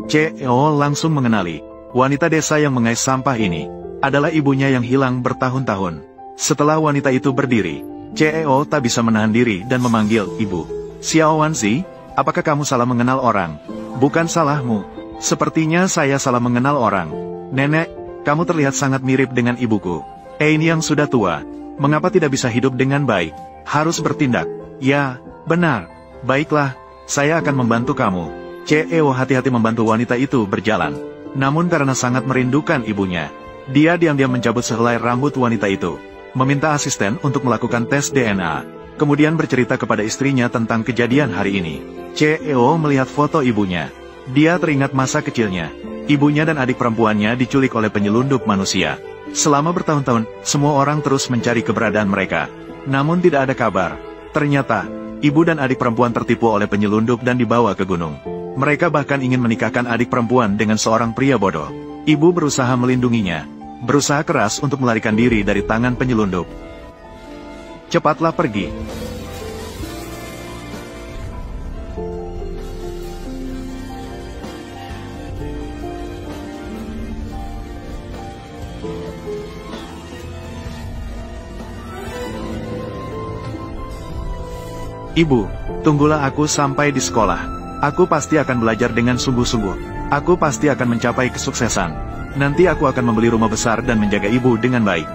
CEO langsung mengenali. Wanita desa yang mengais sampah ini adalah ibunya yang hilang bertahun-tahun. Setelah wanita itu berdiri, CEO tak bisa menahan diri dan memanggil ibu. Xiao Wanzi, apakah kamu salah mengenal orang? Bukan salahmu. Sepertinya saya salah mengenal orang. Nenek, kamu terlihat sangat mirip dengan ibuku. Ini yang sudah tua. Mengapa tidak bisa hidup dengan baik? Harus bertindak. Ya, benar. Baiklah, saya akan membantu kamu. CEO hati-hati membantu wanita itu berjalan. Namun karena sangat merindukan ibunya, dia diam-diam mencabut sehelai rambut wanita itu. Meminta asisten untuk melakukan tes DNA. Kemudian bercerita kepada istrinya tentang kejadian hari ini. CEO melihat foto ibunya. Dia teringat masa kecilnya. Ibunya dan adik perempuannya diculik oleh penyelundup manusia. Selama bertahun-tahun, semua orang terus mencari keberadaan mereka. Namun tidak ada kabar. Ternyata, ibu dan adik perempuan tertipu oleh penyelundup dan dibawa ke gunung. Mereka bahkan ingin menikahkan adik perempuan dengan seorang pria bodoh. Ibu berusaha melindunginya. Berusaha keras untuk melarikan diri dari tangan penyelundup. Cepatlah pergi. Ibu, tunggulah aku sampai di sekolah. Aku pasti akan belajar dengan sungguh-sungguh. Aku pasti akan mencapai kesuksesan. Nanti aku akan membeli rumah besar dan menjaga ibu dengan baik.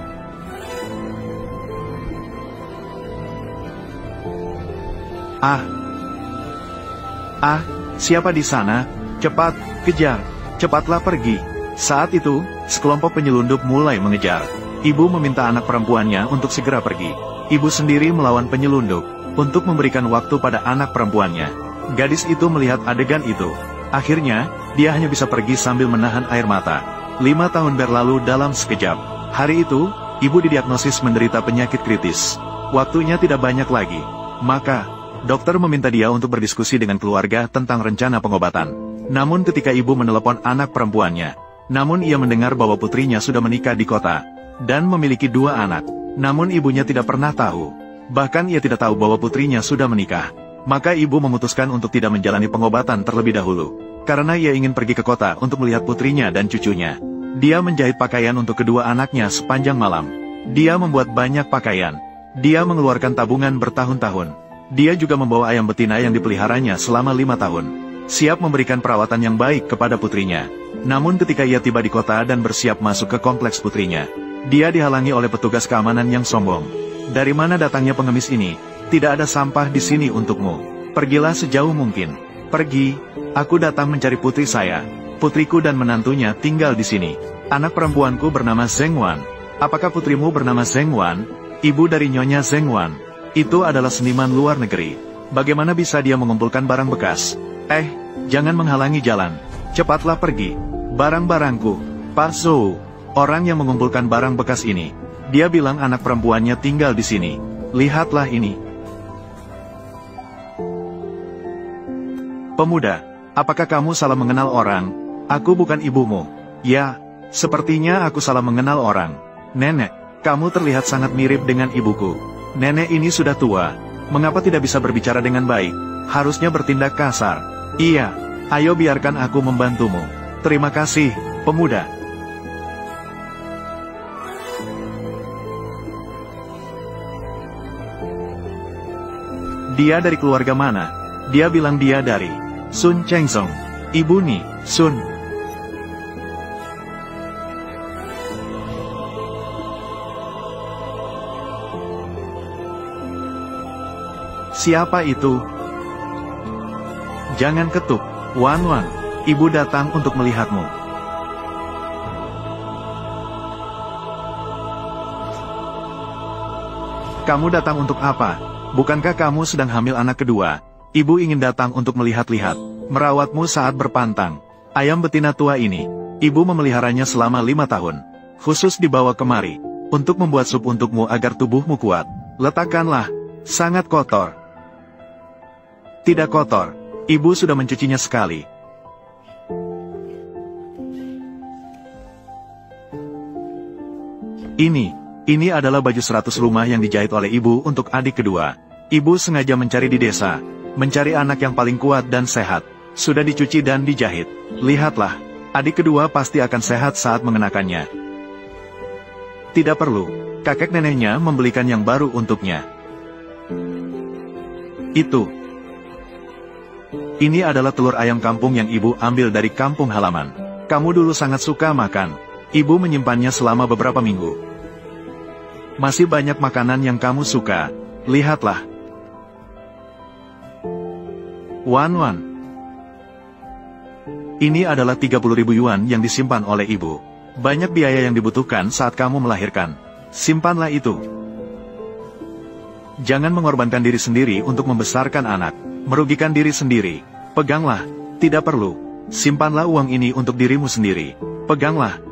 Siapa di sana? Cepat, kejar. Cepatlah pergi. Saat itu, sekelompok penyelundup mulai mengejar. Ibu meminta anak perempuannya untuk segera pergi. Ibu sendiri melawan penyelundup untuk memberikan waktu pada anak perempuannya. Gadis itu melihat adegan itu. Akhirnya, dia hanya bisa pergi sambil menahan air mata. 5 tahun berlalu dalam sekejap. Hari itu, ibu didiagnosis menderita penyakit kritis. Waktunya tidak banyak lagi. Maka, dokter meminta dia untuk berdiskusi dengan keluarga tentang rencana pengobatan. Namun ketika ibu menelepon anak perempuannya, namun ia mendengar bahwa putrinya sudah menikah di kota, dan memiliki 2 anak. Namun ibunya tidak pernah tahu. Bahkan ia tidak tahu bahwa putrinya sudah menikah. Maka ibu memutuskan untuk tidak menjalani pengobatan terlebih dahulu. Karena ia ingin pergi ke kota untuk melihat putrinya dan cucunya. Dia menjahit pakaian untuk kedua anaknya sepanjang malam. Dia membuat banyak pakaian. Dia mengeluarkan tabungan bertahun-tahun. Dia juga membawa ayam betina yang dipeliharanya selama 5 tahun. Siap memberikan perawatan yang baik kepada putrinya. Namun ketika ia tiba di kota dan bersiap masuk ke kompleks putrinya, dia dihalangi oleh petugas keamanan yang sombong. Dari mana datangnya pengemis ini? Tidak ada sampah di sini untukmu. Pergilah sejauh mungkin. Pergi, aku datang mencari putri saya. Putriku dan menantunya tinggal di sini. Anak perempuanku bernama Zheng Wan. Apakah putrimu bernama Zheng Wan? Ibu dari Nyonya Zheng Wan. Itu adalah seniman luar negeri. Bagaimana bisa dia mengumpulkan barang bekas? Jangan menghalangi jalan. Cepatlah pergi. Barang-barangku. Pak Zhou, orang yang mengumpulkan barang bekas ini. Dia bilang anak perempuannya tinggal di sini. Lihatlah ini. Pemuda, apakah kamu salah mengenal orang? Aku bukan ibumu. Ya, sepertinya aku salah mengenal orang. Nenek, kamu terlihat sangat mirip dengan ibuku. Nenek ini sudah tua. Mengapa tidak bisa berbicara dengan baik? Harusnya bertindak kasar. Iya, ayo biarkan aku membantumu. Terima kasih, pemuda. Dia dari keluarga mana? Dia bilang dia dari Sun Chengzong. Ibu Ni, Sun. Siapa itu? Jangan ketuk, Wan Wan. Ibu datang untuk melihatmu. Kamu datang untuk apa? Bukankah kamu sedang hamil anak kedua? Ibu ingin datang untuk melihat-lihat, merawatmu saat berpantang. Ayam betina tua ini, ibu memeliharanya selama 5 tahun. Khusus dibawa kemari, untuk membuat sup untukmu agar tubuhmu kuat. Letakkanlah, sangat kotor. Tidak kotor, ibu sudah mencucinya sekali. Ini adalah baju 100 rumah yang dijahit oleh ibu untuk adik kedua. Ibu sengaja mencari di desa, mencari anak yang paling kuat dan sehat. Sudah dicuci dan dijahit. Lihatlah, adik kedua pasti akan sehat saat mengenakannya. Tidak perlu, kakek neneknya membelikan yang baru untuknya. Itu. Ini adalah telur ayam kampung yang ibu ambil dari kampung halaman. Kamu dulu sangat suka makan. Ibu menyimpannya selama beberapa minggu. Masih banyak makanan yang kamu suka. Lihatlah. Wan. Ini adalah 30.000 yuan yang disimpan oleh ibu. Banyak biaya yang dibutuhkan saat kamu melahirkan. Simpanlah itu. Jangan mengorbankan diri sendiri untuk membesarkan anak. Merugikan diri sendiri. Peganglah. Tidak perlu. Simpanlah uang ini untuk dirimu sendiri. Peganglah.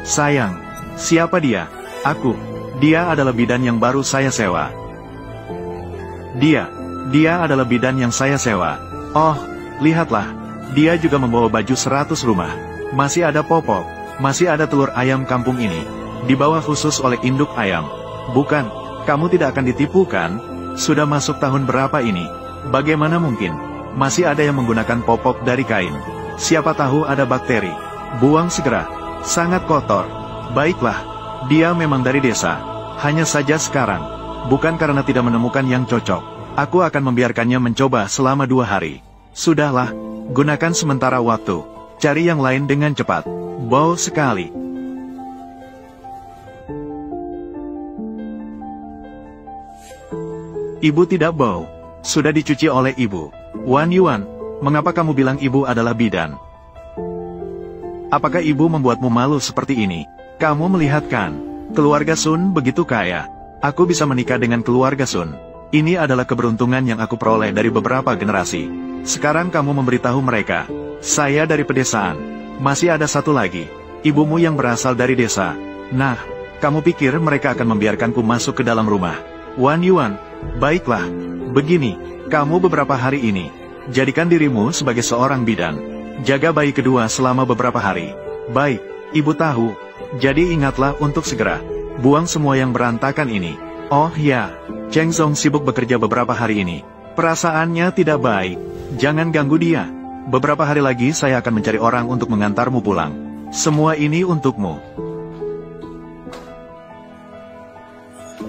Sayang, siapa dia? Aku. Dia adalah bidan yang baru saya sewa. Dia adalah bidan yang saya sewa. Oh, lihatlah. Dia juga membawa baju 100 rumah. Masih ada popok. Masih ada telur ayam kampung ini. Dibawa khusus oleh induk ayam. Bukan, kamu tidak akan ditipu kan? Sudah masuk tahun berapa ini? Bagaimana mungkin? Masih ada yang menggunakan popok dari kain. Siapa tahu ada bakteri. Buang segera. Sangat kotor. Baiklah, dia memang dari desa. Hanya saja sekarang, bukan karena tidak menemukan yang cocok. Aku akan membiarkannya mencoba selama 2 hari. Sudahlah, gunakan sementara waktu. Cari yang lain dengan cepat. Bau sekali. Ibu tidak bau. Sudah dicuci oleh ibu. Wan Yuan, mengapa kamu bilang ibu adalah bidan? Apakah ibu membuatmu malu seperti ini? Kamu melihat kan? Keluarga Sun begitu kaya. Aku bisa menikah dengan keluarga Sun. Ini adalah keberuntungan yang aku peroleh dari beberapa generasi. Sekarang kamu memberitahu mereka. Saya dari pedesaan. Masih ada satu lagi. Ibumu yang berasal dari desa. Nah, kamu pikir mereka akan membiarkanku masuk ke dalam rumah? Wan Yuan, baiklah. Begini, kamu beberapa hari ini. Jadikan dirimu sebagai seorang bidan. Jaga bayi kedua selama beberapa hari. Baik, ibu tahu. Jadi ingatlah untuk segera buang semua yang berantakan ini. Oh ya, Cheng Song sibuk bekerja beberapa hari ini. Perasaannya tidak baik. Jangan ganggu dia. Beberapa hari lagi saya akan mencari orang untuk mengantarmu pulang. Semua ini untukmu.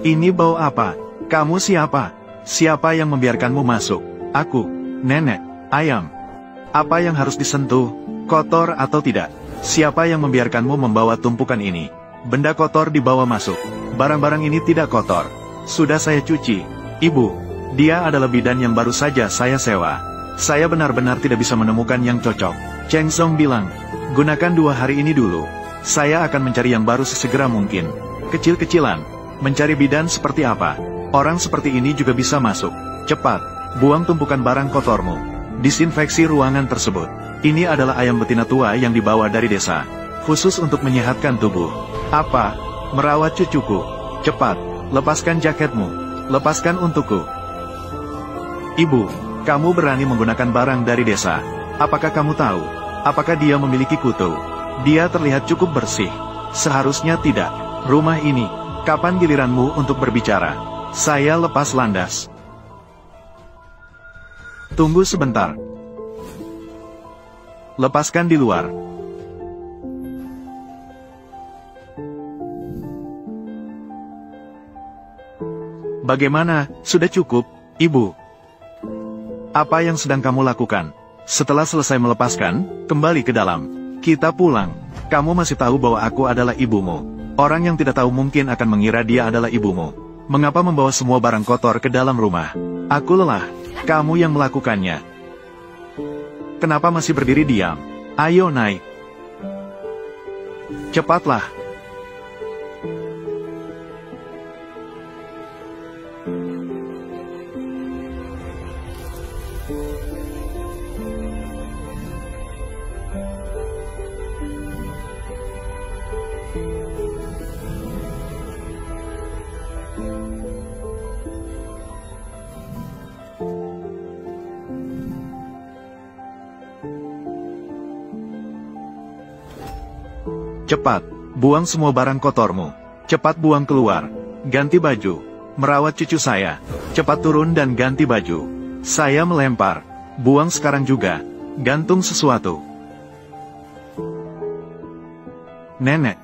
Ini bau apa? Kamu siapa? Siapa yang membiarkanmu masuk? Aku, nenek, ayam. Apa yang harus disentuh? Kotor atau tidak? Siapa yang membiarkanmu membawa tumpukan ini? Benda kotor dibawa masuk. Barang-barang ini tidak kotor. Sudah saya cuci. Ibu, dia adalah bidan yang baru saja saya sewa. Saya benar-benar tidak bisa menemukan yang cocok. Cheng Song bilang, gunakan 2 hari ini dulu. Saya akan mencari yang baru sesegera mungkin. Kecil-kecilan. Mencari bidan seperti apa? Orang seperti ini juga bisa masuk. Cepat, buang tumpukan barang kotormu. Disinfeksi ruangan tersebut. Ini adalah ayam betina tua yang dibawa dari desa. Khusus untuk menyehatkan tubuh. Apa? Merawat cucuku. Cepat, lepaskan jaketmu. Lepaskan untukku. Ibu, kamu berani menggunakan barang dari desa. Apakah kamu tahu? Apakah dia memiliki kutu? Dia terlihat cukup bersih. Seharusnya tidak. Rumah ini, kapan giliranmu untuk berbicara? Saya lepas landas. Tunggu sebentar. Lepaskan di luar. Bagaimana, sudah cukup, Ibu? Apa yang sedang kamu lakukan? Setelah selesai melepaskan, kembali ke dalam. Kita pulang. Kamu masih tahu bahwa aku adalah ibumu. Orang yang tidak tahu mungkin akan mengira dia adalah ibumu. Mengapa membawa semua barang kotor ke dalam rumah? Aku lelah. Kamu yang melakukannya. Kenapa masih berdiri diam? Ayo naik. Cepatlah. Cepat, buang semua barang kotormu. Cepat buang keluar. Ganti baju. Merawat cucu saya. Cepat turun dan ganti baju. Saya melempar. Buang sekarang juga. Gantung sesuatu. Nenek.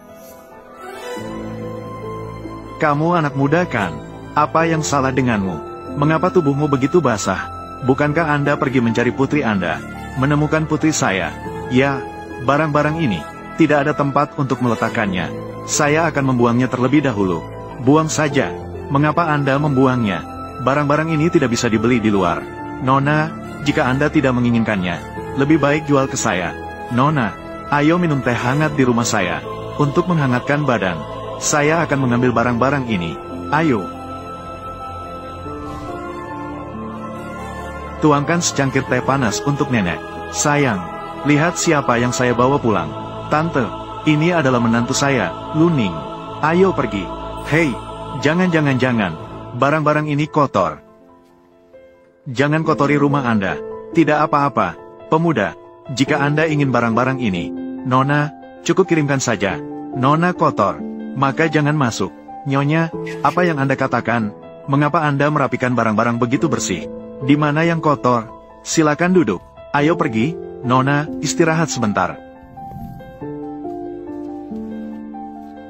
Kamu anak muda kan? Apa yang salah denganmu? Mengapa tubuhmu begitu basah? Bukankah Anda pergi mencari putri Anda? Menemukan putri saya? Ya, barang-barang ini. Tidak ada tempat untuk meletakkannya. Saya akan membuangnya terlebih dahulu. Buang saja. Mengapa Anda membuangnya? Barang-barang ini tidak bisa dibeli di luar. Nona, jika Anda tidak menginginkannya, lebih baik jual ke saya. Nona, ayo minum teh hangat di rumah saya. Untuk menghangatkan badan, saya akan mengambil barang-barang ini. Ayo. Tuangkan secangkir teh panas untuk nenek. Sayang, lihat siapa yang saya bawa pulang. Tante, ini adalah menantu saya, Luning. Ayo pergi. Hei, jangan. Barang-barang ini kotor. Jangan kotori rumah Anda. Tidak apa-apa, pemuda. Jika Anda ingin barang-barang ini, Nona, cukup kirimkan saja. Nona kotor, maka jangan masuk. Nyonya, apa yang Anda katakan? Mengapa Anda merapikan barang-barang begitu bersih? Di mana yang kotor? Silakan duduk. Ayo pergi, Nona, istirahat sebentar.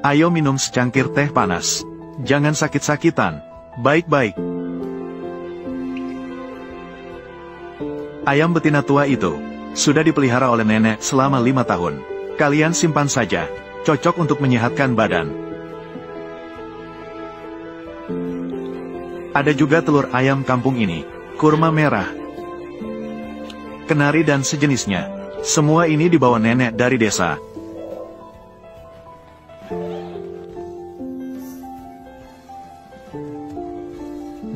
Ayo minum secangkir teh panas. Jangan sakit-sakitan. Baik-baik. Ayam betina tua itu sudah dipelihara oleh nenek selama 5 tahun. Kalian simpan saja. Cocok untuk menyehatkan badan. Ada juga telur ayam kampung ini, kurma merah, kenari dan sejenisnya. Semua ini dibawa nenek dari desa.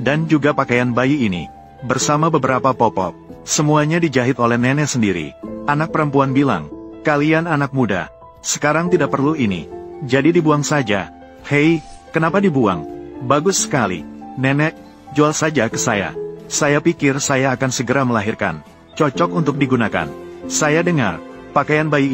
Dan juga pakaian bayi ini, bersama beberapa popok. Semuanya dijahit oleh nenek sendiri. Anak perempuan bilang, kalian anak muda, sekarang tidak perlu ini. Jadi dibuang saja. Hei, kenapa dibuang? Bagus sekali. Nenek, jual saja ke saya. Saya pikir saya akan segera melahirkan. Cocok untuk digunakan. Saya dengar, pakaian bayi ini